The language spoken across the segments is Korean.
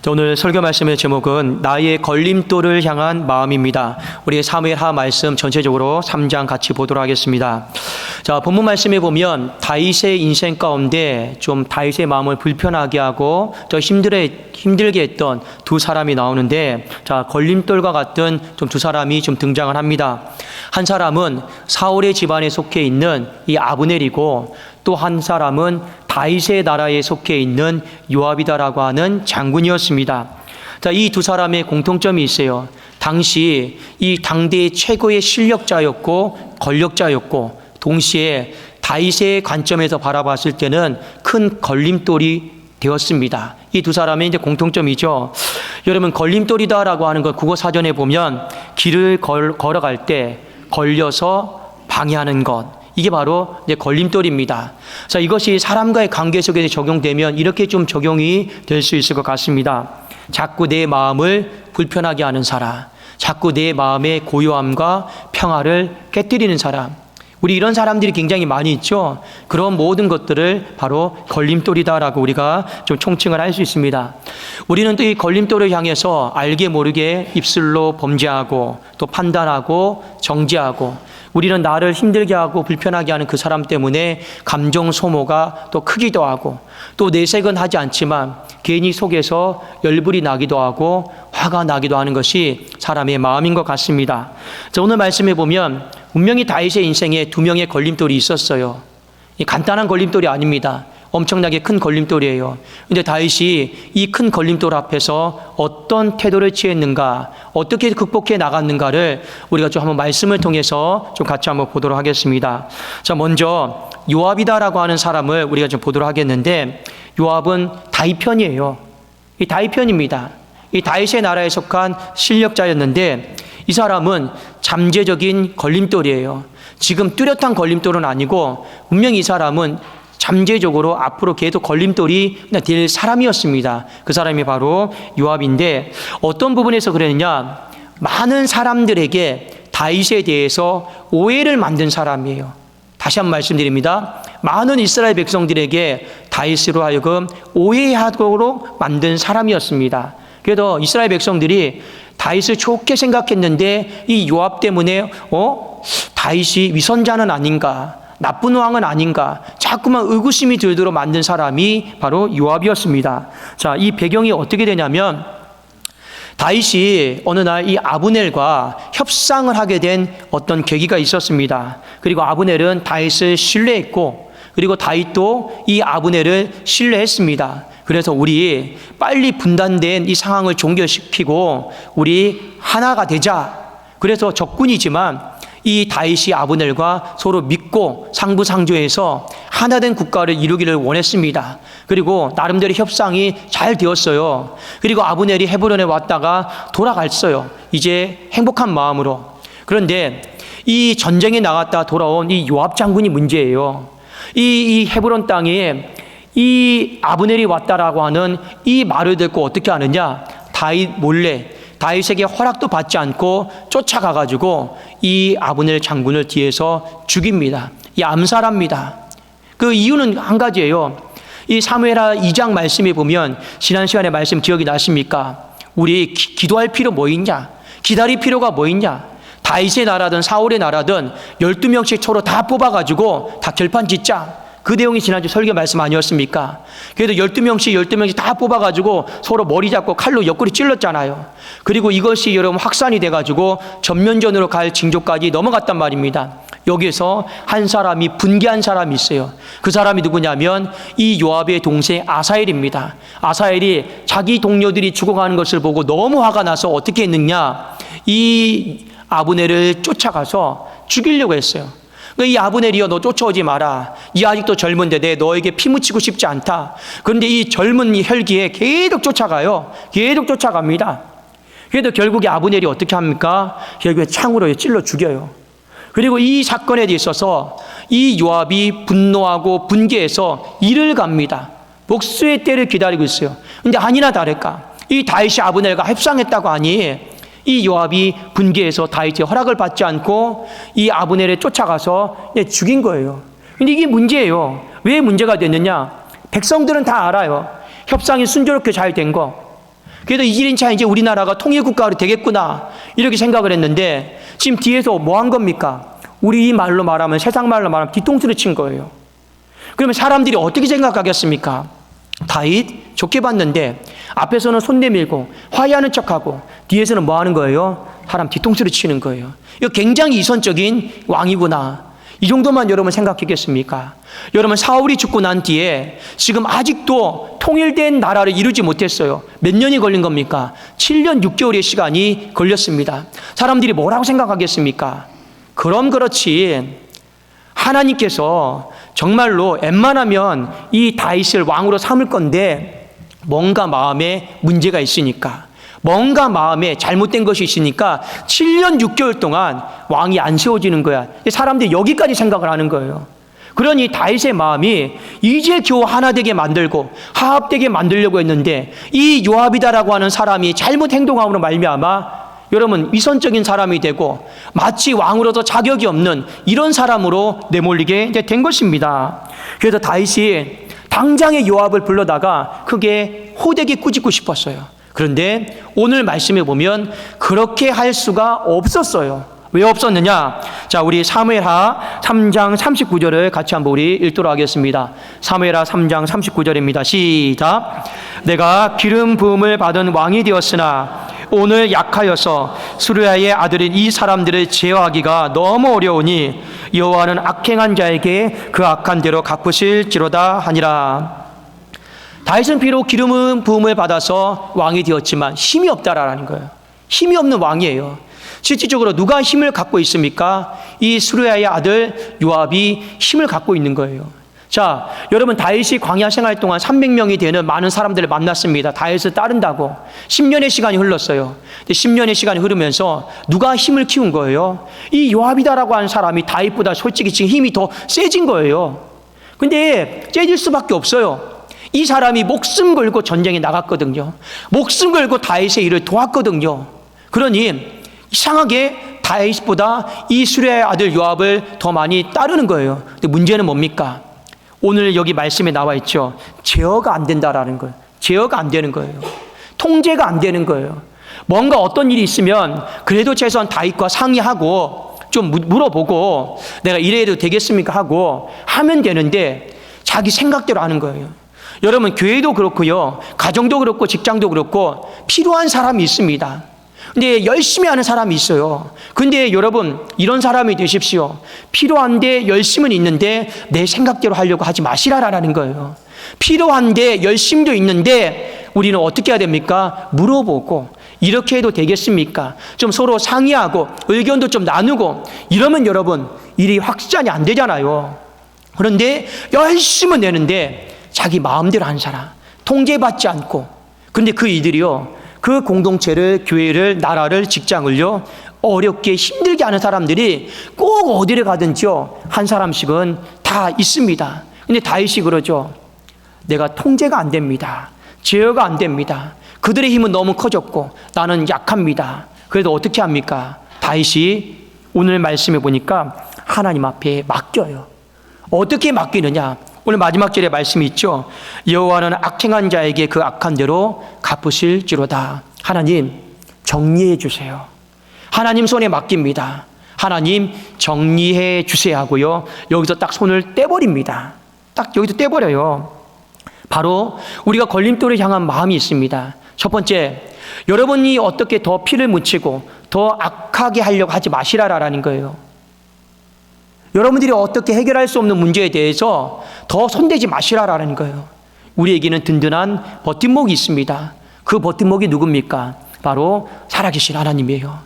자, 오늘 설교 말씀의 제목은 나의 걸림돌을 향한 마음입니다. 우리 사무엘하 말씀 전체적으로 3장 같이 보도록 하겠습니다. 자, 본문 말씀에 보면 다윗의 인생 가운데 좀 다윗의 마음을 불편하게 하고 더 힘들게 했던 두 사람이 나오는데, 자, 걸림돌과 같은 좀 두 사람이 좀 등장을 합니다. 한 사람은 사울의 집안에 속해 있는 이 아브넬이고, 또 한 사람은 다윗의 나라에 속해 있는 요압이다라고 하는 장군이었습니다. 자, 이 두 사람의 공통점이 있어요. 당시 이 당대의 최고의 실력자였고 권력자였고, 동시에 다윗의 관점에서 바라봤을 때는 큰 걸림돌이 되었습니다. 이 두 사람의 이제 공통점이죠. 여러분, 걸림돌이다라고 하는 것 국어 사전에 보면 길을 걸어갈 때 걸려서 방해하는 것, 이게 바로 이제 걸림돌입니다. 자, 이것이 사람과의 관계 속에 적용되면 이렇게 좀 적용이 될 수 있을 것 같습니다. 자꾸 내 마음을 불편하게 하는 사람, 자꾸 내 마음의 고요함과 평화를 깨뜨리는 사람, 우리 이런 사람들이 굉장히 많이 있죠. 그런 모든 것들을 바로 걸림돌이다라고 우리가 좀 총칭을 할 수 있습니다. 우리는 또 이 걸림돌을 향해서 알게 모르게 입술로 범죄하고 또 판단하고 정죄하고, 우리는 나를 힘들게 하고 불편하게 하는 그 사람 때문에 감정 소모가 또 크기도 하고, 또 내색은 하지 않지만 괜히 속에서 열불이 나기도 하고 화가 나기도 하는 것이 사람의 마음인 것 같습니다. 자, 오늘 말씀해 보면 분명히 다윗의 인생에 두 명의 걸림돌이 있었어요. 간단한 걸림돌이 아닙니다. 엄청나게 큰 걸림돌이에요. 근데 다윗이 이 큰 걸림돌 앞에서 어떤 태도를 취했는가, 어떻게 극복해 나갔는가를 우리가 좀 한번 말씀을 통해서 좀 같이 한번 보도록 하겠습니다. 자, 먼저 요압이다라고 하는 사람을 우리가 좀 보도록 하겠는데, 요압은 다윗 편이에요. 이 다윗 편입니다. 이 다윗의 나라에 속한 실력자였는데, 이 사람은 잠재적인 걸림돌이에요. 지금 뚜렷한 걸림돌은 아니고 분명히 이 사람은 잠재적으로 앞으로 계속 걸림돌이 될 사람이었습니다. 그 사람이 바로 요압인데, 어떤 부분에서 그랬느냐, 많은 사람들에게 다윗에 대해서 오해를 만든 사람이에요. 다시 한번 말씀드립니다. 많은 이스라엘 백성들에게 다윗으로 하여금 오해하도록 만든 사람이었습니다. 그래서 이스라엘 백성들이 다윗을 좋게 생각했는데 이 요압 때문에 다윗이 위선자는 아닌가, 나쁜 왕은 아닌가, 자꾸만 의구심이 들도록 만든 사람이 바로 요압이었습니다. 자, 이 배경이 어떻게 되냐면, 다윗이 어느 날 이 아브넬과 협상을 하게 된 어떤 계기가 있었습니다. 그리고 아브넬은 다윗을 신뢰했고, 그리고 다윗도 이 아브넬을 신뢰했습니다. 그래서 우리 빨리 분단된 이 상황을 종결시키고 우리 하나가 되자. 그래서 적군이지만 이 다윗이 아브넬과 서로 믿고 상부상조해서 하나된 국가를 이루기를 원했습니다. 그리고 나름대로 협상이 잘 되었어요. 그리고 아브넬이 헤브론에 왔다가 돌아갔어요. 이제 행복한 마음으로. 그런데 이 전쟁에 나갔다 돌아온 이 요압 장군이 문제예요. 이 헤브론 땅에 이 아브넬이 왔다라고 하는 이 말을 듣고 어떻게 하느냐, 다윗 몰래 다윗에게 허락도 받지 않고 쫓아가가지고 이 아브넬 장군을 뒤에서 죽입니다. 이 암살합니다. 그 이유는 한 가지예요. 이 사무엘하 2장 말씀에 보면, 지난 시간에 말씀 기억이 나십니까? 우리 기도할 필요 뭐 있냐? 기다릴 필요가 뭐 있냐? 다윗의 나라든 사울의 나라든 12명씩 서로 다 뽑아가지고 다 결판 짓자. 그 내용이 지난주 설교 말씀 아니었습니까? 그래도 12명씩 다 뽑아가지고 서로 머리 잡고 칼로 옆구리 찔렀잖아요. 그리고 이것이 여러분 확산이 돼가지고 전면전으로 갈 징조까지 넘어갔단 말입니다. 여기에서 한 사람이 분개한 사람이 있어요. 그 사람이 누구냐면 이 요압의 동생 아사엘입니다. 아사엘이 자기 동료들이 죽어가는 것을 보고 너무 화가 나서 어떻게 했느냐, 이 아브넬을 쫓아가서 죽이려고 했어요. 이 아브넬이여, 너 쫓아오지 마라. 이 아직도 젊은데 내 너에게 피 묻히고 싶지 않다. 그런데 이 젊은 혈기에 계속 쫓아가요. 계속 쫓아갑니다. 그래도 결국에 아브넬이 어떻게 합니까? 결국에 창으로 찔러 죽여요. 그리고 이 사건에 있어서 이 요압이 분노하고 분개해서 이를 갑니다. 복수의 때를 기다리고 있어요. 근데 아니나 다를까, 이 다윗이 아브넬과 협상했다고 하니 이 요압이 분개해서 다윗의 허락을 받지 않고 이 아브넬을 쫓아가서 죽인 거예요. 근데 이게 문제예요. 왜 문제가 됐느냐? 백성들은 다 알아요. 협상이 순조롭게 잘 된 거. 그래도 1인차 이제 우리나라가 통일국가로 되겠구나 이렇게 생각을 했는데 지금 뒤에서 뭐 한 겁니까? 우리 말로 말하면, 세상 말로 말하면 뒤통수를 친 거예요. 그러면 사람들이 어떻게 생각하겠습니까? 다윗 좋게 봤는데 앞에서는 손 내밀고 화해하는 척하고 뒤에서는 뭐 하는 거예요? 사람 뒤통수를 치는 거예요. 이거 굉장히 이선적인 왕이구나. 이 정도만 여러분 생각했겠습니까? 여러분, 사울이 죽고 난 뒤에 지금 아직도 통일된 나라를 이루지 못했어요. 몇 년이 걸린 겁니까? 7년 6개월의 시간이 걸렸습니다. 사람들이 뭐라고 생각하겠습니까? 그럼 그렇지, 하나님께서 정말로 웬만하면 이 다윗을 왕으로 삼을 건데 뭔가 마음에 문제가 있으니까, 뭔가 마음에 잘못된 것이 있으니까 7년 6개월 동안 왕이 안 세워지는 거야. 사람들이 여기까지 생각을 하는 거예요. 그러니 다윗의 마음이 이제 겨우 하나 되게 만들고 화합되게 만들려고 했는데 이 요압이다라고 하는 사람이 잘못 행동함으로 말미암아 여러분 위선적인 사람이 되고 마치 왕으로서 자격이 없는 이런 사람으로 내몰리게 된 것입니다. 그래서 다윗이 당장의 요압을 불러다가 크게 호되게 꾸짖고 싶었어요. 그런데 오늘 말씀에 보면 그렇게 할 수가 없었어요. 왜 없었느냐? 자, 우리 사무엘하 3장 39절을 같이 한번 우리 읽도록 하겠습니다. 사무엘하 3장 39절입니다. 시작. 내가 기름 부음을 받은 왕이 되었으나 오늘 약하여서 수르야의 아들인 이 사람들을 제어하기가 너무 어려우니 여호와는 악행한 자에게 그 악한 대로 갚으실지로다 하니라. 다윗은 비록 기름 부음을 받아서 왕이 되었지만 힘이 없다라는 거예요. 힘이 없는 왕이에요. 실질적으로 누가 힘을 갖고 있습니까? 이 수르야의 아들 요압이 힘을 갖고 있는 거예요. 자, 여러분, 다윗이 광야 생활 동안 300명이 되는 많은 사람들을 만났습니다. 다윗을 따른다고 10년의 시간이 흘렀어요. 10년의 시간이 흐르면서 누가 힘을 키운 거예요? 이 요압이다라고 하는 사람이 다윗보다 솔직히 지금 힘이 더 세진 거예요. 근데 세질 수밖에 없어요. 이 사람이 목숨 걸고 전쟁에 나갔거든요. 목숨 걸고 다윗의 일을 도왔거든요. 그러니 이상하게 다윗보다 이 수르야의 아들 요압을 더 많이 따르는 거예요. 근데 문제는 뭡니까? 오늘 여기 말씀에 나와 있죠. 제어가 안 된다라는 거예요. 제어가 안 되는 거예요. 통제가 안 되는 거예요. 뭔가 어떤 일이 있으면 그래도 최소한 다윗과 상의하고 좀 물어보고 내가 이래도 되겠습니까 하고 하면 되는데 자기 생각대로 하는 거예요. 여러분, 교회도 그렇고요, 가정도 그렇고 직장도 그렇고 필요한 사람이 있습니다. 근데 열심히 하는 사람이 있어요. 근데 여러분, 이런 사람이 되십시오. 필요한데 열심은 있는데 내 생각대로 하려고 하지 마시라라는 거예요. 필요한데 열심도 있는데 우리는 어떻게 해야 됩니까? 물어보고 이렇게 해도 되겠습니까? 좀 서로 상의하고 의견도 좀 나누고 이러면 여러분 일이 확산이 안 되잖아요. 그런데 열심은 내는데 자기 마음대로 하는 사람, 통제받지 않고, 근데 그 이들이요, 그 공동체를, 교회를, 나라를, 직장을요 어렵게 힘들게 하는 사람들이 꼭 어디를 가든지요 한 사람씩은 다 있습니다. 근데 다윗이 그러죠. 내가 통제가 안 됩니다. 제어가 안 됩니다. 그들의 힘은 너무 커졌고 나는 약합니다. 그래도 어떻게 합니까? 다윗이 오늘 말씀해 보니까 하나님 앞에 맡겨요. 어떻게 맡기느냐? 오늘 마지막 절에 말씀이 있죠. 여호와는 악행한 자에게 그 악한 대로 갚으실지로다. 하나님 정리해 주세요. 하나님 손에 맡깁니다. 하나님 정리해 주세요 하고요, 여기서 딱 손을 떼버립니다. 딱 여기서 떼버려요. 바로 우리가 걸림돌을 향한 마음이 있습니다. 첫 번째, 여러분이 어떻게 더 피를 묻히고 더 악하게 하려고 하지 마시라라는 거예요. 여러분들이 어떻게 해결할 수 없는 문제에 대해서 더 손대지 마시라라는 거예요. 우리에게는 든든한 버팀목이 있습니다. 그 버팀목이 누굽니까? 바로 살아계신 하나님이에요.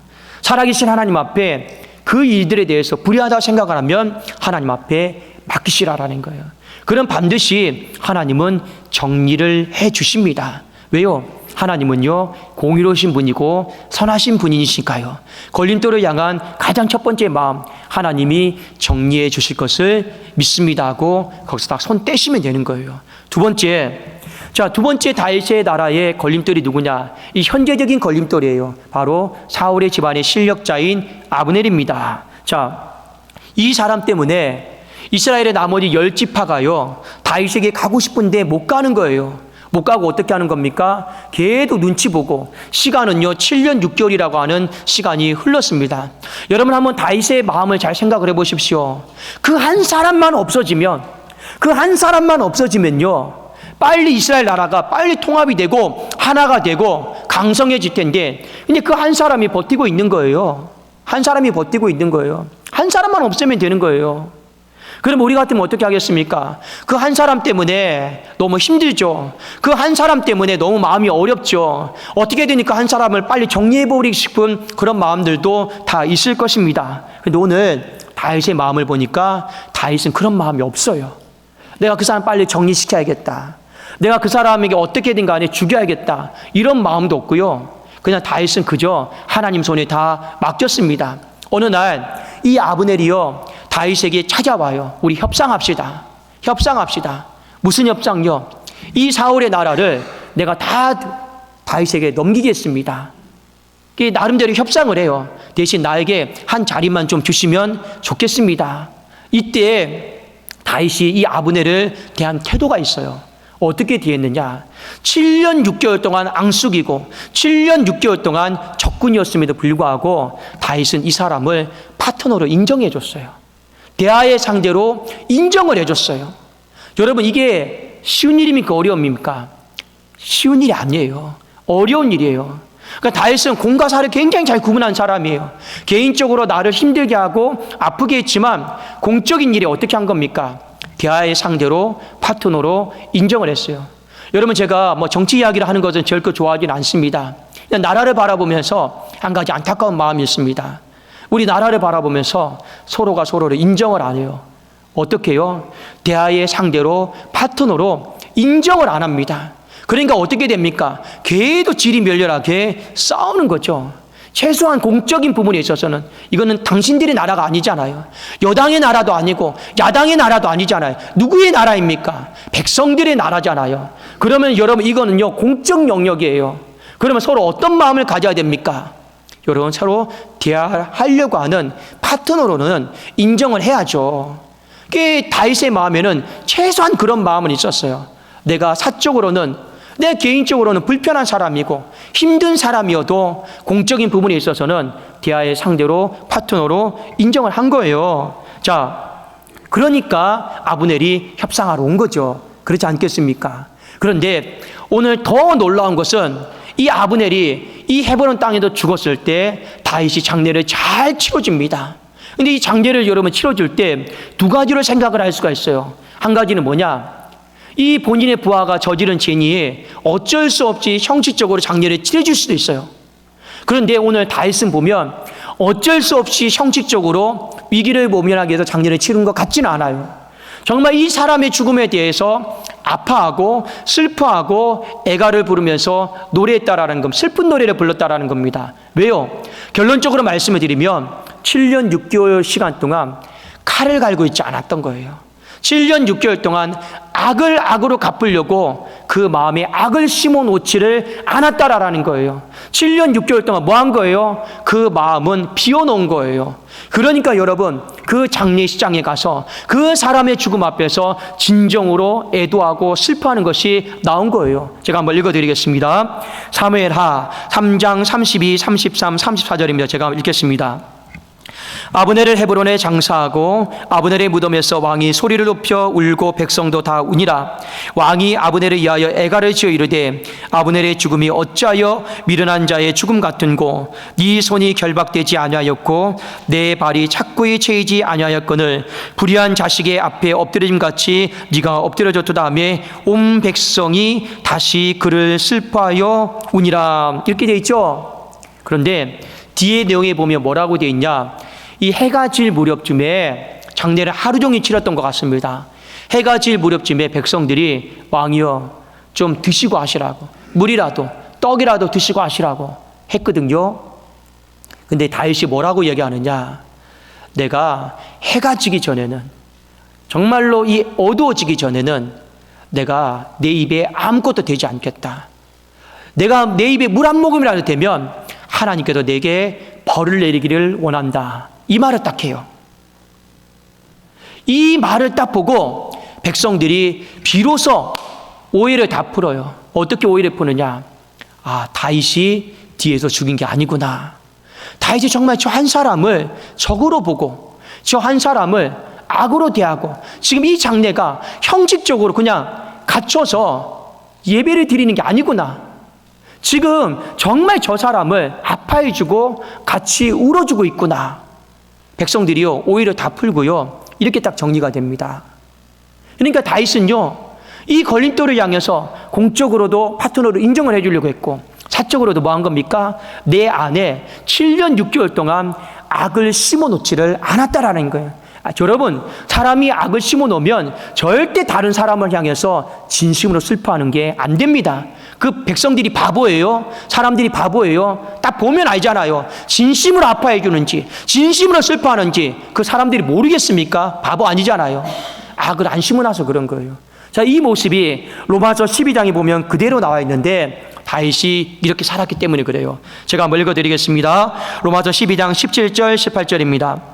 살아계신 하나님 앞에 그 일들에 대해서 불의하다고 생각을 하면 하나님 앞에 맡기시라라는 거예요. 그럼 반드시 하나님은 정리를 해 주십니다. 왜요? 하나님은요 공의로우신 분이고 선하신 분이시니까요. 걸림돌을 향한 가장 첫 번째 마음, 하나님이 정리해 주실 것을 믿습니다 하고 거기서 딱 손 떼시면 되는 거예요. 두 번째, 자, 두 번째 다윗의 나라의 걸림돌이 누구냐? 이 현재적인 걸림돌이에요. 바로 사울의 집안의 실력자인 아브넬입니다. 자, 이 사람 때문에 이스라엘의 나머지 10지파가요 다윗에게 가고 싶은데 못 가는 거예요. 못 가고 어떻게 하는 겁니까? 계속 눈치 보고 시간은요 7년 6개월이라고 하는 시간이 흘렀습니다. 여러분 한번 다윗의 마음을 잘 생각을 해보십시오. 그 한 사람만 없어지면요 빨리 이스라엘 나라가 빨리 통합이 되고 하나가 되고 강성해질 텐데, 근데 그 한 사람이 버티고 있는 거예요. 한 사람만 없으면 되는 거예요. 그럼 우리 같으면 어떻게 하겠습니까? 그 한 사람 때문에 너무 힘들죠. 그 한 사람 때문에 너무 마음이 어렵죠. 어떻게 되니까 한 사람을 빨리 정리해버리고 싶은 그런 마음들도 다 있을 것입니다. 근데 오늘 다윗의 마음을 보니까 다윗은 그런 마음이 없어요. 내가 그 사람 빨리 정리시켜야겠다. 내가 그 사람에게 어떻게든 간에 죽여야겠다. 이런 마음도 없고요. 그냥 다윗은 그저 하나님 손에 다 맡겼습니다. 어느 날 이 아브넬이요 다윗에게 찾아와요. 우리 협상합시다. 무슨 협상요? 이 사울의 나라를 내가 다 다윗에게 넘기겠습니다. 나름대로 협상을 해요. 대신 나에게 한 자리만 좀 주시면 좋겠습니다. 이때 다윗이 이 아브넬을 대한 태도가 있어요. 어떻게 대했느냐? 7년 6개월 동안 앙숙이고 7년 6개월 동안 적군이었음에도 불구하고 다윗은 이 사람을 파트너로 인정해 줬어요. 대화의 상대로 인정을 해줬어요. 여러분 이게 쉬운 일입니까? 어려움입니까? 쉬운 일이 아니에요. 어려운 일이에요. 그러니까 다윗은 공과 사를 굉장히 잘 구분한 사람이에요. 개인적으로 나를 힘들게 하고 아프게 했지만 공적인 일에 어떻게 한 겁니까? 대화의 상대로 파트너로 인정을 했어요. 여러분 제가 정치 이야기를 하는 것은 절대 좋아하지는 않습니다. 그냥 나라를 바라보면서 한 가지 안타까운 마음이 있습니다. 우리 나라를 바라보면서 서로가 서로를 인정을 안 해요. 어떻게 해요? 대화의 상대로 파트너로 인정을 안 합니다. 그러니까 어떻게 됩니까? 계속 질이 멸렬하게 싸우는 거죠. 최소한 공적인 부분에 있어서는 이거는 당신들의 나라가 아니잖아요. 여당의 나라도 아니고 야당의 나라도 아니잖아요. 누구의 나라입니까? 백성들의 나라잖아요. 그러면 여러분 이거는요 공적 영역이에요. 그러면 서로 어떤 마음을 가져야 됩니까? 여러분 서로 대화하려고 하는 파트너로는 인정을 해야죠. 다윗의 마음에는 최소한 그런 마음은 있었어요. 내가 사적으로는 내 개인적으로는 불편한 사람이고 힘든 사람이어도 공적인 부분에 있어서는 대화의 상대로 파트너로 인정을 한 거예요. 자, 그러니까 아브넬이 협상하러 온 거죠. 그렇지 않겠습니까? 그런데 오늘 더 놀라운 것은 이 아브넬이 이 헤브론 땅에도 죽었을 때 다윗이 장례를 잘 치러줍니다. 근데 이 장례를 여러분 치러줄 때 두 가지로 생각을 할 수가 있어요. 한 가지는 뭐냐? 이 본인의 부하가 저지른 죄니 어쩔 수 없이 형식적으로 장례를 치러줄 수도 있어요. 그런데 오늘 다윗은 보면 어쩔 수 없이 형식적으로 위기를 모면하기 위해서 장례를 치른 것 같지는 않아요. 정말 이 사람의 죽음에 대해서 아파하고 슬퍼하고 애가를 부르면서 노래했다라는 것, 슬픈 노래를 불렀다라는 겁니다. 왜요? 결론적으로 말씀을 드리면 7년 6개월 시간 동안 칼을 갈고 있지 않았던 거예요. 7년 6개월 동안 악을 악으로 갚으려고 그 마음에 악을 심어놓지를 않았다라는 거예요. 7년 6개월 동안 뭐 한 거예요? 그 마음은 비워놓은 거예요. 그러니까 여러분 그 장례식장에 가서 그 사람의 죽음 앞에서 진정으로 애도하고 슬퍼하는 것이 나온 거예요. 제가 한번 읽어드리겠습니다. 사무엘하 3장 32, 33, 34절입니다. 제가 읽겠습니다. 아브넬을 헤브론에 장사하고 아브넬의 무덤에서 왕이 소리를 높여 울고 백성도 다 우니라. 왕이 아브넬을 위하여 애가를 지어 이르되 아브넬의 죽음이 어찌하여 미련한 자의 죽음 같은고 네 손이 결박되지 아니하였고 내 발이 착고히 채이지 아니하였거늘 불의한 자식의 앞에 엎드림같이 네가 엎드려졌도다 하며 온 백성이 다시 그를 슬퍼하여 우니라. 이렇게 되어 있죠. 그런데 뒤에 내용에 보면 뭐라고 되어 있냐? 이 해가 질 무렵쯤에 장례를 하루 종일 치렀던 것 같습니다. 해가 질 무렵쯤에 백성들이 왕이여 좀 드시고 하시라고, 물이라도 떡이라도 드시고 하시라고 했거든요. 근데 다윗이 뭐라고 얘기하느냐? 내가 해가 지기 전에는, 정말로 이 어두워지기 전에는 내가 내 입에 아무것도 되지 않겠다. 내가 내 입에 물 한 모금이라도 되면 하나님께서 내게 벌을 내리기를 원한다. 이 말을 딱 해요. 이 말을 딱 보고 백성들이 비로소 오해를 다 풀어요. 어떻게 오해를 푸느냐? 아, 다윗이 뒤에서 죽인 게 아니구나. 다윗이 정말 저 한 사람을 적으로 보고 저 한 사람을 악으로 대하고 지금 이 장례가 형식적으로 그냥 갖춰서 예배를 드리는 게 아니구나. 지금 정말 저 사람을 아파해주고 같이 울어주고 있구나. 백성들이요, 오히려 다 풀고요, 이렇게 딱 정리가 됩니다. 그러니까 다윗은요, 이 걸림돌을 향해서 공적으로도 파트너로 인정을 해주려고 했고, 사적으로도 뭐 한 겁니까? 내 안에 7년 6개월 동안 악을 심어놓지를 않았다라는 거예요. 여러분, 사람이 악을 심어놓으면 절대 다른 사람을 향해서 진심으로 슬퍼하는 게 안 됩니다. 그 백성들이 바보예요? 사람들이 바보예요? 딱 보면 알잖아요. 진심으로 아파해 주는지 진심으로 슬퍼하는지 그 사람들이 모르겠습니까? 바보 아니잖아요. 악을 안 심어놔서 그런 거예요. 자, 이 모습이 로마서 12장에 보면 그대로 나와 있는데 다윗이 이렇게 살았기 때문에 그래요. 제가 한번 읽어드리겠습니다. 로마서 12장 17절 18절입니다.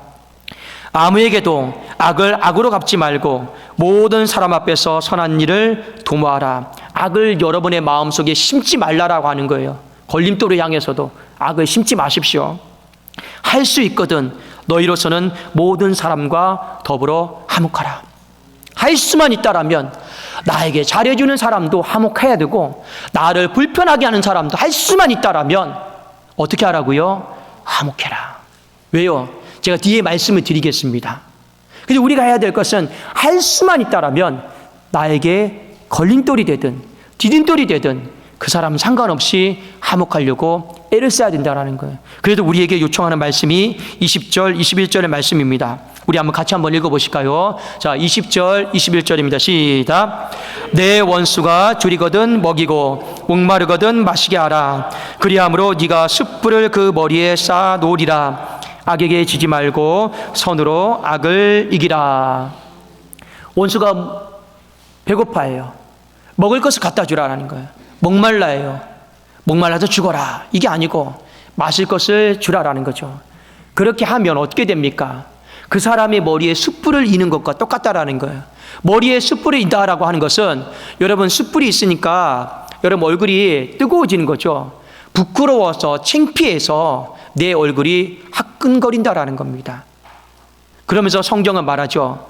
아무에게도 악을 악으로 갚지 말고 모든 사람 앞에서 선한 일을 도모하라. 악을 여러분의 마음속에 심지 말라라고 하는 거예요. 걸림돌을 향해서도 악을 심지 마십시오. 할 수 있거든 너희로서는 모든 사람과 더불어 화목하라. 할 수만 있다라면 나에게 잘해주는 사람도 화목해야 되고 나를 불편하게 하는 사람도 할 수만 있다라면 어떻게 하라고요? 화목해라. 왜요? 제가 뒤에 말씀을 드리겠습니다. 근데 우리가 해야 될 것은 할 수만 있다라면 나에게 걸림돌이 되든 디딤돌이 되든 그 사람은 상관없이 화목하려고 애를 써야 된다는 거예요. 그래도 우리에게 요청하는 말씀이 20절, 21절의 말씀입니다. 우리 같이 한번 읽어보실까요? 자, 20절, 21절입니다. 시작. 내 원수가 줄이거든 먹이고 목마르거든 마시게 하라. 그리함으로 네가 숯불을 그 머리에 쌓아 놓으리라. 악에게 지지 말고 선으로 악을 이기라. 원수가 배고파해요. 먹을 것을 갖다 주라는 거예요. 목말라해요. 목말라서 죽어라. 이게 아니고 마실 것을 주라라는 거죠. 그렇게 하면 어떻게 됩니까? 그 사람의 머리에 숯불을 이는 것과 똑같다라는 거예요. 머리에 숯불을 인다라고 하는 것은 여러분 숯불이 있으니까 여러분 얼굴이 뜨거워지는 거죠. 부끄러워서 창피해서 내 얼굴이 화끈거린다라는 겁니다. 그러면서 성경은 말하죠.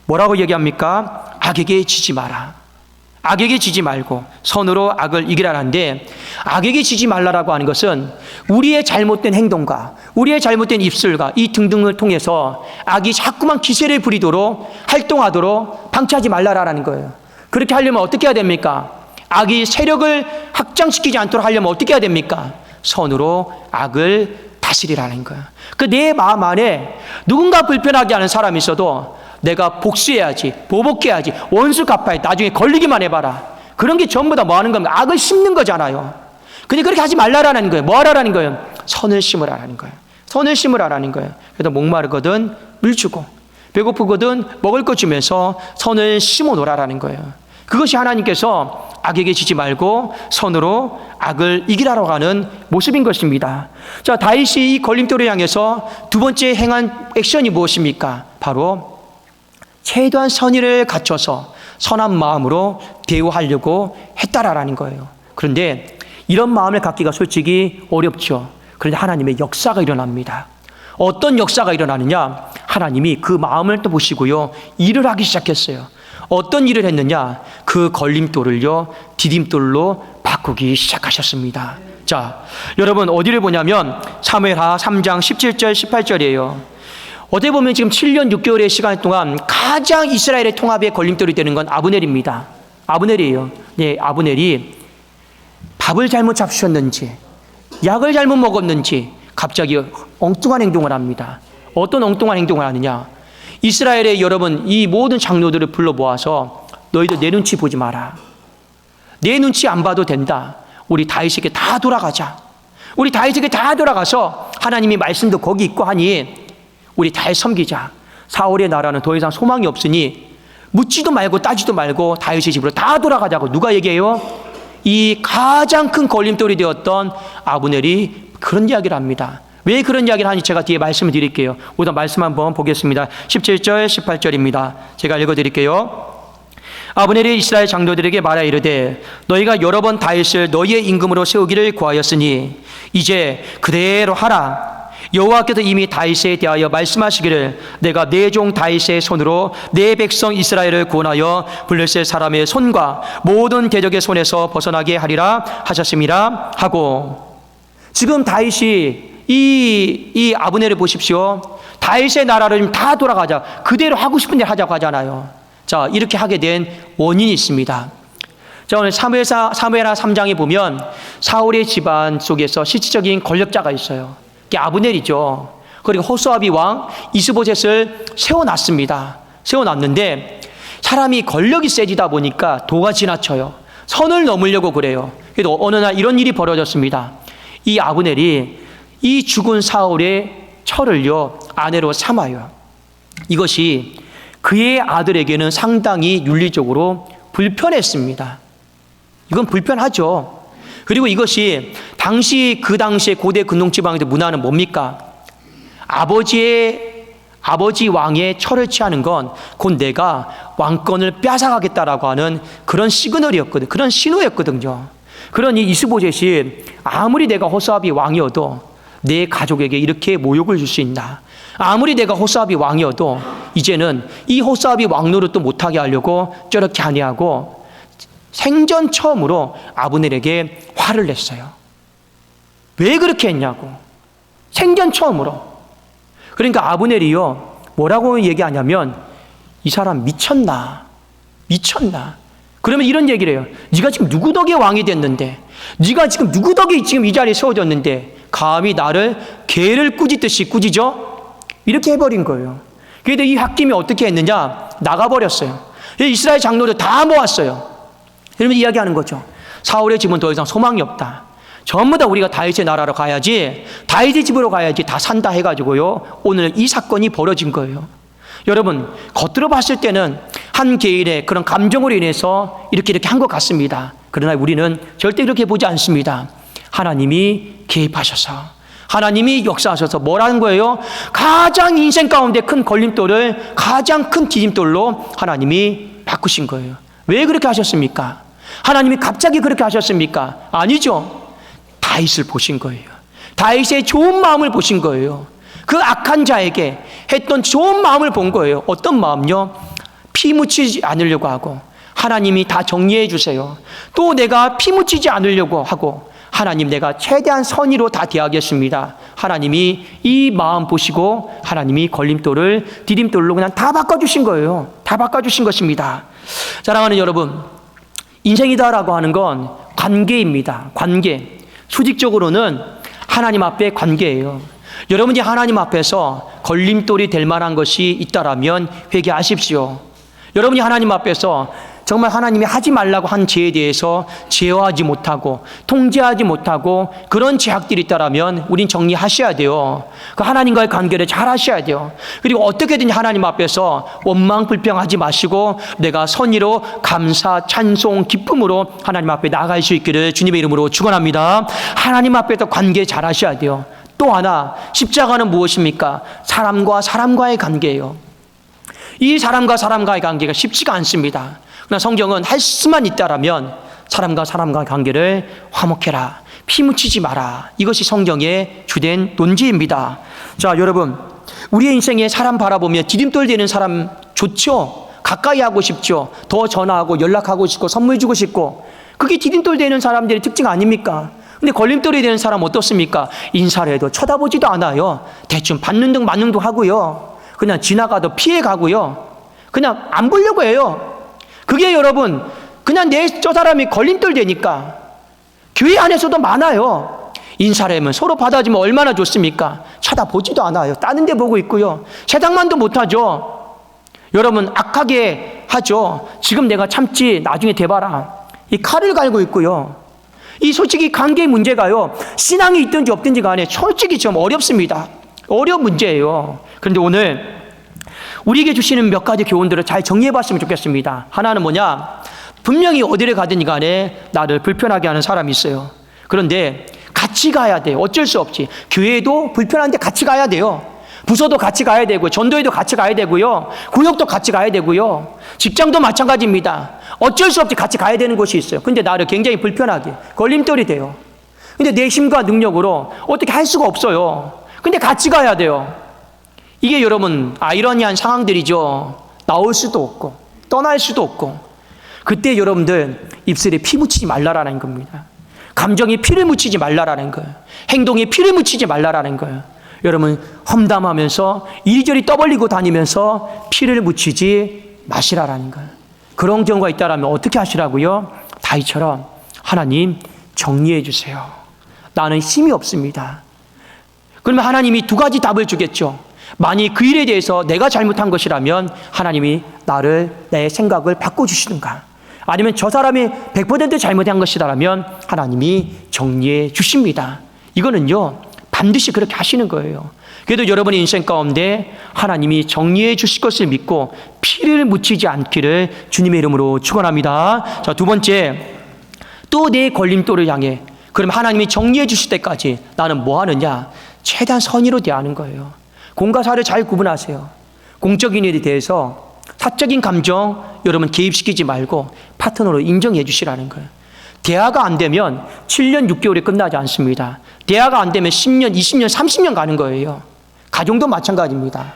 뭐라고 얘기합니까? 악에게 지지 마라. 악에게 지지 말고 선으로 악을 이기라는데, 악에게 지지 말라라고 하는 것은 우리의 잘못된 행동과 우리의 잘못된 입술과 이 등등을 통해서 악이 자꾸만 기세를 부리도록 활동하도록 방치하지 말라라는 거예요. 그렇게 하려면 어떻게 해야 됩니까? 악이 세력을 확장시키지 않도록 하려면 어떻게 해야 됩니까? 선으로 악을 다스리라는 거예요. 그 내 마음 안에 누군가 불편하게 하는 사람이 있어도 내가 복수해야지, 보복해야지, 원수 갚아야지, 나중에 걸리기만 해봐라. 그런 게 전부 다 뭐 하는 겁니까? 악을 심는 거잖아요. 근데 그렇게 하지 말라라는 거예요. 뭐 하라는 거예요? 선을 심으라는 거예요. 선을 심으라는 거예요. 그래서 목마르거든 물 주고 배고프거든 먹을 것 주면서 선을 심어 놓으라는 거예요. 그것이 하나님께서 악에게 지지 말고 선으로 악을 이기라고 하는 모습인 것입니다. 자, 다윗이 이 걸림돌을 향해서 두 번째 행한 액션이 무엇입니까? 바로 최대한 선의를 갖춰서 선한 마음으로 대우하려고 했다라는 거예요. 그런데 이런 마음을 갖기가 솔직히 어렵죠. 그런데 하나님의 역사가 일어납니다. 어떤 역사가 일어나느냐? 하나님이 그 마음을 또 보시고요, 일을 하기 시작했어요. 어떤 일을 했느냐? 그 걸림돌을요, 디딤돌로 바꾸기 시작하셨습니다. 자, 여러분 어디를 보냐면 사무엘하 3장 17절 18절이에요. 어떻게 보면 지금 7년 6개월의 시간 동안 가장 이스라엘의 통합의 걸림돌이 되는 건 아브넬입니다. 아브넬이에요. 네, 아브넬이 밥을 잘못 잡수셨는지 약을 잘못 먹었는지 갑자기 엉뚱한 행동을 합니다. 어떤 엉뚱한 행동을 하느냐? 이스라엘의 여러분 이 모든 장로들을 불러 모아서 너희들 내 눈치 보지 마라. 내 눈치 안 봐도 된다. 우리 다윗에게 다 돌아가자. 우리 다윗에게 다 돌아가서 하나님이 말씀도 거기 있고 하니 우리 다윗 섬기자. 사울의 나라는 더 이상 소망이 없으니 묻지도 말고 따지도 말고 다윗의 집으로 다 돌아가자고 누가 얘기해요? 이 가장 큰 걸림돌이 되었던 아브넬이 그런 이야기를 합니다. 왜 그런 이야기를 하는지 제가 뒤에 말씀을 드릴게요. 우선 말씀 한번 보겠습니다. 17절 18절입니다. 제가 읽어드릴게요. 아브넬이 이스라엘 장로들에게 말하 이르되 너희가 여러 번 다윗을 너희의 임금으로 세우기를 구하였으니 이제 그대로 하라. 여호와께서 이미 다윗에 대하여 말씀하시기를 내가 내 종 다윗의 손으로 내 백성 이스라엘을 구원하여 블레셋 사람의 손과 모든 대적의 손에서 벗어나게 하리라 하셨음이라 하고, 지금 다윗이 이 아브넬을 보십시오. 다윗의 나라를 좀 다 돌아가자, 그대로 하고 싶은 일 하자고 하잖아요. 자, 이렇게 하게 된 원인이 있습니다. 자, 오늘 사무엘하 3장에 보면 사울의 집안 속에서 실질적인 권력자가 있어요. 그게 아브넬이죠. 그리고 호수아비 왕 이스보셋을 세워놨습니다. 세워놨는데 사람이 권력이 세지다 보니까 도가 지나쳐요. 선을 넘으려고 그래요. 그래도 어느 날 이런 일이 벌어졌습니다. 이 아브넬이 이 죽은 사울의 철을요 아내로 삼아요. 이것이 그의 아들에게는 상당히 윤리적으로 불편했습니다. 이건 불편하죠. 그리고 이것이 그 당시에 고대 근동지방의 문화는 뭡니까? 아버지 왕의 철을 취하는 건 곧 내가 왕권을 뺏어가겠다라고 하는 그런 시그널이었거든요. 그런 신호였거든요. 그러니 이스보셋이 아무리 내가 호수아비 왕이어도 내 가족에게 이렇게 모욕을 줄 수 있나? 아무리 내가 호수아비 왕이어도 이제는 이 호수아비 왕 노릇도 못하게 하려고 저렇게 하냐고 생전 처음으로 아브넬에게 화를 냈어요. 왜 그렇게 했냐고. 생전 처음으로. 그러니까 아브넬이요 뭐라고 얘기하냐면 이 사람 미쳤나? 그러면 이런 얘기를 해요. 네가 지금 누구 덕에 왕이 됐는데, 네가 지금 누구 덕에 지금 이 자리에 세워졌는데 감히 나를 개를 꾸짖듯이 꾸짖어? 이렇게 해버린 거예요. 그런데 이 홧김이 어떻게 했느냐? 나가버렸어요. 이스라엘 장로들 다 모았어요. 이러면 이야기하는 거죠. 사울의 집은 더 이상 소망이 없다. 전부 다 우리가 다윗의 나라로 가야지, 다윗의 집으로 가야지 다 산다 해가지고요 오늘 이 사건이 벌어진 거예요. 여러분, 겉으로 봤을 때는 한 개인의 그런 감정으로 인해서 이렇게 한 것 같습니다. 그러나 우리는 절대 그렇게 보지 않습니다. 하나님이 개입하셔서, 하나님이 역사하셔서 뭐라는 거예요? 가장 인생 가운데 큰 걸림돌을 가장 큰 디딤돌로 하나님이 바꾸신 거예요. 왜 그렇게 하셨습니까? 하나님이 갑자기 그렇게 하셨습니까? 아니죠. 다윗을 보신 거예요. 다윗의 좋은 마음을 보신 거예요. 그 악한 자에게 했던 좋은 마음을 본 거예요. 어떤 마음요? 피 묻히지 않으려고 하고, 하나님이 다 정리해 주세요. 또 내가 피 묻히지 않으려고 하고, 하나님 내가 최대한 선의로 다 대하겠습니다. 하나님이 이 마음 보시고 하나님이 걸림돌을 디딤돌로 그냥 다 바꿔주신 거예요. 다 바꿔주신 것입니다. 사랑하는 여러분, 인생이다라고 하는 건 관계입니다. 관계. 수직적으로는 하나님 앞에 관계예요. 여러분이 하나님 앞에서 걸림돌이 될 만한 것이 있다라면 회개하십시오. 여러분이 하나님 앞에서 정말 하나님이 하지 말라고 한 죄에 대해서 제어하지 못하고 통제하지 못하고 그런 죄악들이 있다라면 우린 정리하셔야 돼요. 그 하나님과의 관계를 잘 하셔야 돼요. 그리고 어떻게든 하나님 앞에서 원망 불평하지 마시고 내가 선의로 감사 찬송 기쁨으로 하나님 앞에 나아갈 수 있기를 주님의 이름으로 축원합니다. 하나님 앞에서 관계 잘 하셔야 돼요. 또 하나, 십자가는 무엇입니까? 사람과 사람과의 관계예요. 이 사람과 사람과의 관계가 쉽지가 않습니다. 그러나 성경은 할 수만 있다라면 사람과 사람과의 관계를 화목해라, 피 묻히지 마라. 이것이 성경의 주된 논지입니다. 자, 여러분, 우리의 인생에 사람 바라보며 디딤돌 되는 사람 좋죠? 가까이 하고 싶죠? 더 전화하고 연락하고 싶고 선물 주고 싶고, 그게 디딤돌 되는 사람들의 특징 아닙니까? 근데 걸림돌이 되는 사람 어떻습니까? 인사를 해도 쳐다보지도 않아요. 대충 받는 둥 맞는 둥 하고요. 그냥 지나가도 피해 가고요. 그냥 안 보려고 해요. 그게 여러분, 그냥 저 사람이 걸림돌 되니까 교회 안에서도 많아요. 인사를 하면 서로 받아주면 얼마나 좋습니까? 쳐다보지도 않아요. 다른 데 보고 있고요. 세상만도 못하죠. 여러분, 악하게 하죠. 지금 내가 참지 나중에 대봐라. 이 칼을 갈고 있고요. 이 솔직히 관계 문제가요, 신앙이 있든지 없든지 간에 솔직히 좀 어렵습니다. 어려운 문제예요. 그런데 오늘 우리에게 주시는 몇 가지 교훈들을 잘 정리해 봤으면 좋겠습니다. 하나는 뭐냐? 분명히 어디를 가든지 간에 나를 불편하게 하는 사람이 있어요. 그런데 같이 가야 돼요. 어쩔 수 없지. 교회도 불편한데 같이 가야 돼요. 부서도 같이 가야 되고, 전도회도 같이 가야 되고요. 구역도 같이 가야 되고요. 직장도 마찬가지입니다. 어쩔 수 없이 같이 가야 되는 곳이 있어요. 근데 나를 굉장히 불편하게 걸림돌이 돼요. 근데 내 힘과 능력으로 어떻게 할 수가 없어요. 근데 같이 가야 돼요. 이게 여러분 아이러니한 상황들이죠. 나올 수도 없고 떠날 수도 없고. 그때 여러분들 입술에 피 묻히지 말라라는 겁니다. 감정에 피를 묻히지 말라라는 거예요. 행동에 피를 묻히지 말라라는 거예요. 여러분 험담하면서 이리저리 떠벌리고 다니면서 피를 묻히지 마시라라는 거예요. 그런 경우가 있다면 어떻게 하시라고요? 다윗처럼 하나님 정리해 주세요. 나는 힘이 없습니다. 그러면 하나님이 두 가지 답을 주겠죠. 만약 그 일에 대해서 내가 잘못한 것이라면 하나님이 내 생각을 바꿔주시든가, 아니면 저 사람이 100% 잘못한 것이라면 하나님이 정리해 주십니다. 이거는요 반드시 그렇게 하시는 거예요. 그래도 여러분의 인생 가운데 하나님이 정리해 주실 것을 믿고 피를 묻히지 않기를 주님의 이름으로 축원합니다. 자, 두 번째, 또 내 걸림돌을 향해, 그럼 하나님이 정리해 주실 때까지 나는 뭐 하느냐? 최대한 선의로 대하는 거예요. 공과 사를 잘 구분하세요. 공적인 일에 대해서 사적인 감정 여러분 개입시키지 말고 파트너로 인정해 주시라는 거예요. 대화가 안 되면 7년 6개월에 끝나지 않습니다. 대화가 안 되면 10년, 20년, 30년 가는 거예요. 가정도 마찬가지입니다.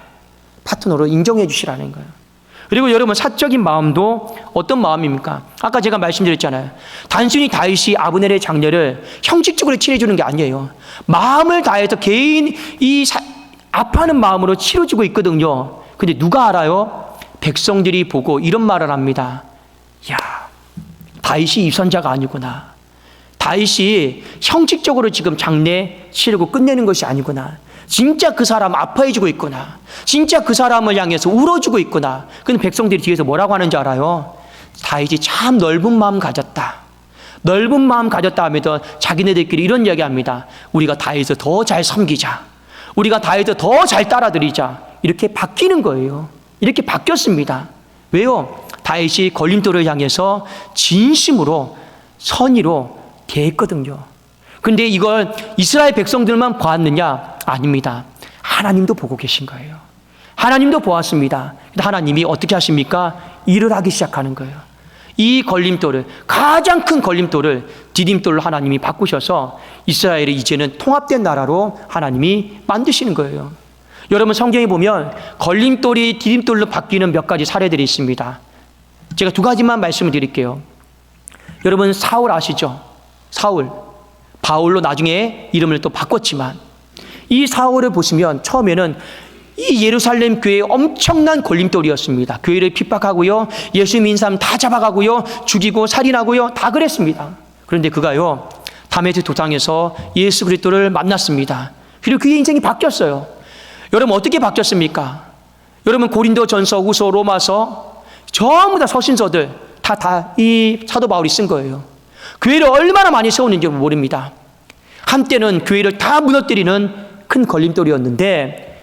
파트너로 인정해 주시라는 거예요. 그리고 여러분 사적인 마음도 어떤 마음입니까? 아까 제가 말씀드렸잖아요. 단순히 다윗이 아브넬의 장례를 형식적으로 치러주는 게 아니에요. 마음을 다해서 개인 아파하는 마음으로 치러주고 있거든요. 근데 누가 알아요? 백성들이 보고 이런 말을 합니다. 야, 다윗이 입선자가 아니구나. 다윗이 형식적으로 지금 장례 치르고 끝내는 것이 아니구나. 진짜 그 사람 아파해주고 있구나. 진짜 그 사람을 향해서 울어주고 있구나. 근데 백성들이 뒤에서 뭐라고 하는지 알아요? 다윗이 참 넓은 마음 가졌다. 넓은 마음 가졌다 하면서 자기네들끼리 이런 이야기합니다. 우리가 다윗을 더 잘 섬기자. 우리가 다윗을 더 잘 따라드리자. 이렇게 바뀌는 거예요. 이렇게 바뀌었습니다. 왜요? 다윗이 걸림돌을 향해서 진심으로 선의로 대했거든요. 근데 이걸 이스라엘 백성들만 보았느냐? 아닙니다. 하나님도 보고 계신 거예요. 하나님도 보았습니다. 하나님이 어떻게 하십니까? 일을 하기 시작하는 거예요. 이 걸림돌을, 가장 큰 걸림돌을 디딤돌로 하나님이 바꾸셔서 이스라엘이 이제는 통합된 나라로 하나님이 만드시는 거예요. 여러분 성경에 보면 걸림돌이 디딤돌로 바뀌는 몇 가지 사례들이 있습니다. 제가 두 가지만 말씀을 드릴게요. 여러분 사울 아시죠? 사울, 바울로 나중에 이름을 또 바꿨지만 이 사울을 보시면 처음에는 이 예루살렘 교회에 엄청난 걸림돌이었습니다. 교회를 핍박하고요, 예수 믿는 사람 다 잡아가고요, 죽이고 살인하고요, 다 그랬습니다. 그런데 그가요 다메섹 도상에서 예수 그리스도를 만났습니다. 그리고 그의 인생이 바뀌었어요. 여러분 어떻게 바뀌었습니까? 여러분 고린도전서, 후서, 로마서 전부 다 서신서들 다 이 사도 바울이 쓴 거예요. 교회를 얼마나 많이 세웠는지 모릅니다. 한때는 교회를 다 무너뜨리는 큰 걸림돌이었는데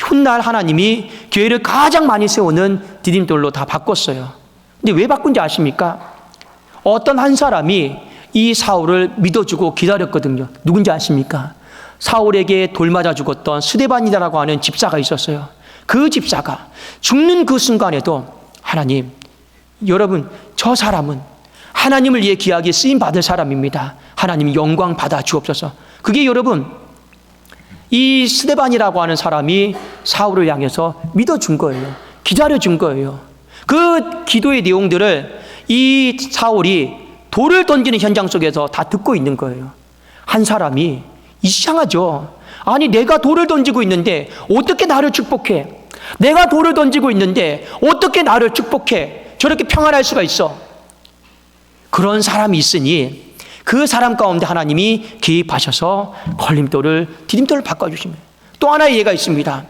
훗날 하나님이 교회를 가장 많이 세우는 디딤돌로 다 바꿨어요. 근데 왜 바꾼지 아십니까? 어떤 한 사람이 이 사울을 믿어주고 기다렸거든요. 누군지 아십니까? 사울에게 돌 맞아 죽었던 스데반이라고 하는 집사가 있었어요. 그 집사가 죽는 그 순간에도 하나님, 여러분 저 사람은 하나님을 위해 귀하게 쓰임 받을 사람입니다. 하나님 영광 받아 주옵소서. 그게 여러분 이 스데반이라고 하는 사람이 사울을 향해서 믿어준 거예요. 기다려준 거예요. 그 기도의 내용들을 이 사울이 돌을 던지는 현장 속에서 다 듣고 있는 거예요. 한 사람이 이상하죠. 아니 내가 돌을 던지고 있는데 어떻게 나를 축복해? 내가 돌을 던지고 있는데 어떻게 나를 축복해? 저렇게 평안할 수가 있어. 그런 사람이 있으니 그 사람 가운데 하나님이 개입하셔서 걸림돌을 디딤돌을 바꿔주십니다. 또 하나의 예가 있습니다.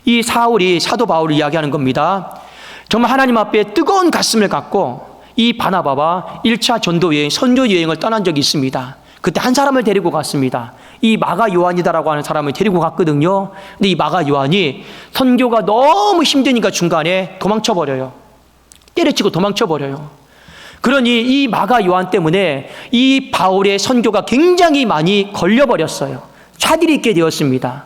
이 사울이 사도 바울을 이야기하는 겁니다. 정말 하나님 앞에 뜨거운 가슴을 갖고 이 바나바와 1차 전도 여행, 선교 여행을 떠난 적이 있습니다. 그때 한 사람을 데리고 갔습니다. 이 마가 요한이다라고 하는 사람을 데리고 갔거든요. 근데 이 마가 요한이 선교가 너무 힘드니까 중간에 도망쳐버려요. 때려치고 도망쳐버려요. 그러니 이 마가 요한 때문에 이 바울의 선교가 굉장히 많이 걸려버렸어요. 차질이 있게 되었습니다.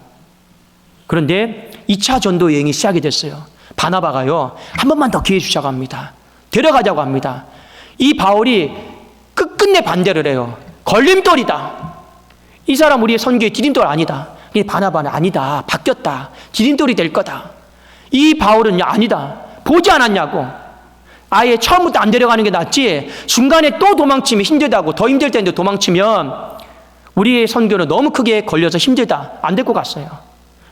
그런데 2차 전도 여행이 시작이 됐어요. 바나바가요 한 번만 더 기회 주자고 합니다. 데려가자고 합니다. 이 바울이 끝끝내 반대를 해요. 걸림돌이다. 이 사람 우리의 선교의 디딤돌 아니다. 바나바는 아니다. 바뀌었다. 디딤돌이 될 거다. 이 바울은 아니다. 보지 않았냐고. 아예 처음부터 안 데려가는 게 낫지. 중간에 또 도망치면 힘들다고. 더 힘들 텐데 도망치면 우리의 선교는 너무 크게 걸려서 힘들다. 안 데리고 갔어요.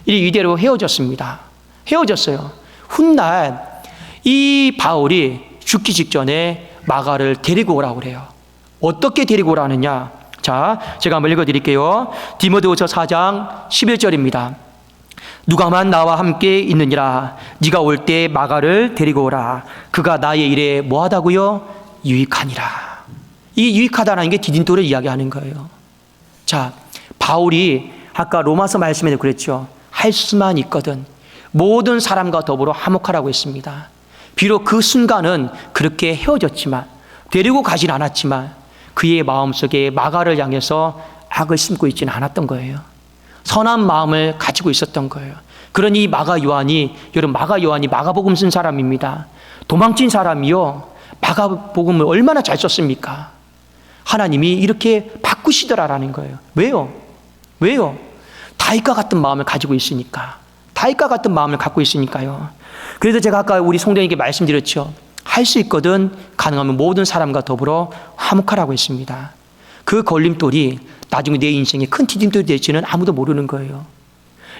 이대로 헤어졌습니다. 헤어졌어요. 훗날 이 바울이 죽기 직전에 마가를 데리고 오라고 그래요. 어떻게 데리고 오라느냐? 자, 제가 한번 읽어드릴게요. 디모데후서 4장 11절입니다. 누가만 나와 함께 있느니라. 네가 올 때 마가를 데리고 오라. 그가 나의 일에 뭐하다고요? 유익하니라. 이 유익하다라는 게 디딤돌을 이야기하는 거예요. 자, 바울이 아까 로마서 말씀에도 그랬죠. 할 수만 있거든 모든 사람과 더불어 화목하라고 했습니다. 비록 그 순간은 그렇게 헤어졌지만, 데리고 가진 않았지만 그의 마음속에 마가를 향해서 악을 심고 있지는 않았던 거예요. 선한 마음을 가지고 있었던 거예요. 그러니 마가 요한이, 여러분 마가 요한이 마가복음 쓴 사람입니다. 도망친 사람이요. 마가복음을 얼마나 잘 썼습니까? 하나님이 이렇게 바꾸시더라라는 거예요. 왜요? 왜요? 다윗과 같은 마음을 가지고 있으니까. 다윗과 같은 마음을 갖고 있으니까요. 그래서 제가 아까 우리 성도님께 말씀드렸죠. 할 수 있거든 가능하면 모든 사람과 더불어 화목하라고 했습니다. 그 걸림돌이 나중에 내 인생에 큰 디딤돌이 될지는 아무도 모르는 거예요.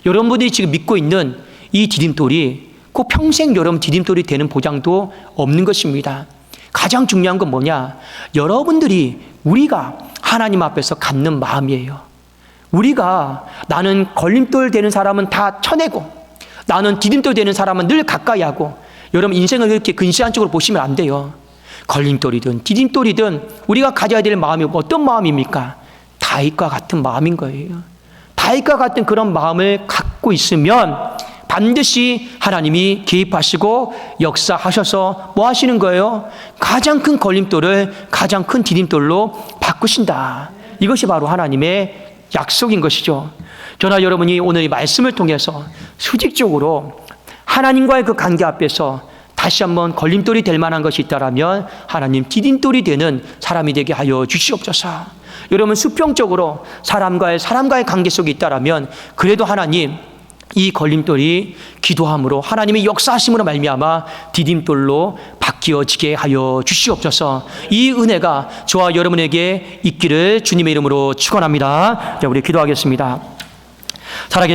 여러분들이 지금 믿고 있는 이 디딤돌이 꼭 평생 여러분 디딤돌이 되는 보장도 없는 것입니다. 가장 중요한 건 뭐냐? 여러분들이, 우리가 하나님 앞에서 갖는 마음이에요. 우리가 나는 걸림돌 되는 사람은 다 쳐내고 나는 디딤돌 되는 사람은 늘 가까이 하고, 여러분 인생을 그렇게 근시한 쪽으로 보시면 안 돼요. 걸림돌이든 디딤돌이든 우리가 가져야 될 마음이 어떤 마음입니까? 다윗과 같은 마음인 거예요. 다윗과 같은 그런 마음을 갖고 있으면 반드시 하나님이 개입하시고 역사하셔서 뭐 하시는 거예요? 가장 큰 걸림돌을 가장 큰 디딤돌로 바꾸신다. 이것이 바로 하나님의 약속인 것이죠. 저나 여러분이 오늘 이 말씀을 통해서 수직적으로 하나님과의 그 관계 앞에서 다시 한번 걸림돌이 될 만한 것이 있다라면 하나님 디딤돌이 되는 사람이 되게 하여 주시옵소서. 여러분 수평적으로 사람과의 관계 속에 있다라면 그래도 하나님 이 걸림돌이 기도함으로 하나님의 역사하심으로 말미암아 디딤돌로 바뀌어지게 하여 주시옵소서. 이 은혜가 저와 여러분에게 있기를 주님의 이름으로 축원합니다. 자, 우리 기도하겠습니다. 살아계신